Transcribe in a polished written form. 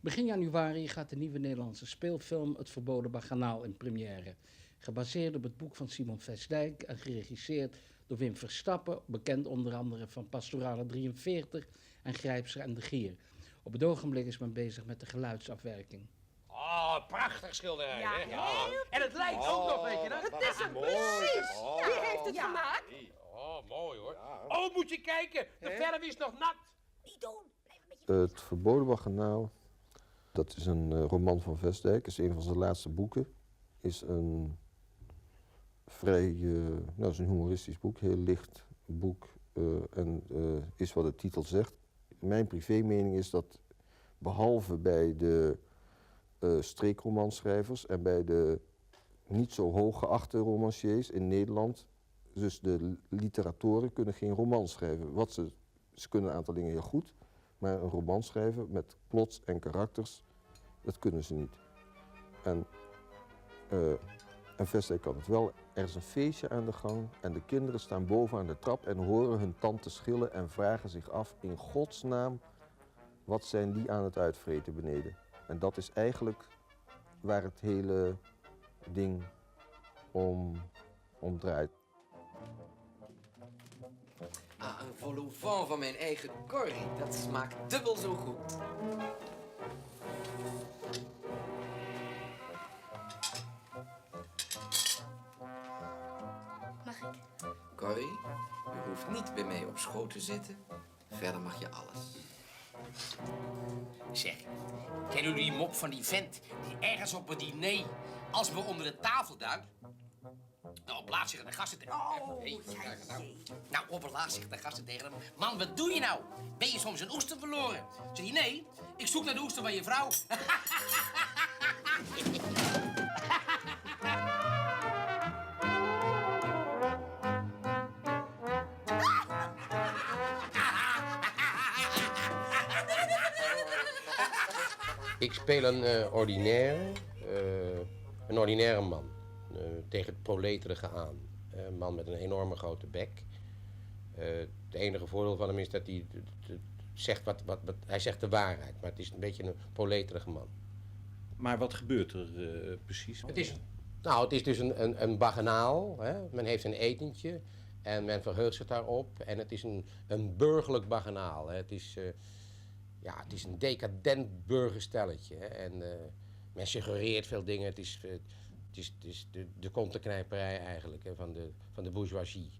Begin januari gaat de nieuwe Nederlandse speelfilm Het Verboden Baganaal in première. Gebaseerd op het boek van Simon Vestdijk en geregisseerd door Wim Verstappen, bekend onder andere van Pastorale 43 en Grijpster en de Gier. Op het ogenblik is men bezig met de geluidsafwerking. Oh, prachtig schilderij, Ja, hè? heel En het lijkt ook nog, weet je dat? Het is hem precies. Wie heeft het gemaakt? Oh, mooi hoor. Oh, moet je kijken. De verf is nog nat. Niet doen. Blijf een beetje... Het Verboden Baganaal, dat is een roman van Vestdijk. Is een van zijn laatste boeken. Is een vrij, nou, is een humoristisch boek, heel licht boek. En is wat de titel zegt. Mijn privémening is dat behalve bij de streekromanschrijvers en bij de niet zo hoog geachte romanciers in Nederland, dus de literatoren kunnen geen roman schrijven. Ze kunnen een aantal dingen heel goed, maar een roman schrijven met plots en karakters, dat kunnen ze niet. En Vestdijk kan het wel. Er is een feestje aan de gang en de kinderen staan boven aan de trap en horen hun tante schillen en vragen zich af in godsnaam, wat zijn die aan het uitvreten beneden? En dat is eigenlijk waar het hele ding om draait. Ah, een vol au vent van mijn eigen Corrie. Dat smaakt dubbel zo goed. Mag ik? Corrie, u hoeft niet bij mij op schoot te zitten. Verder mag je alles. Zeg, kennen jullie die mop van die vent die ergens op een diner alsmaar onder de tafel duikt? Nou, op laatst zeggen de gasten tegen Nou, op het laatst zeggen de gasten tegen hem: man, wat doe je nou? Ben je soms een oester verloren? Zeg je, nee, ik zoek naar de oester van je vrouw. Ik speel een ordinaire man. Tegen het proleterige aan. Een man met een enorme grote bek. Het enige voordeel van hem is dat hij zegt hij zegt de waarheid. Maar het is een beetje een proleterige man. Maar wat gebeurt er precies? Het is dus een baganaal. Hè? Men heeft een etentje en men verheugt zich daarop. En het is een burgerlijk baganaal. Hè? Het is een decadent burgerstelletje. Hè? En men suggereert veel dingen. Het is de kontenknijperij eigenlijk, hè, van de bourgeoisie.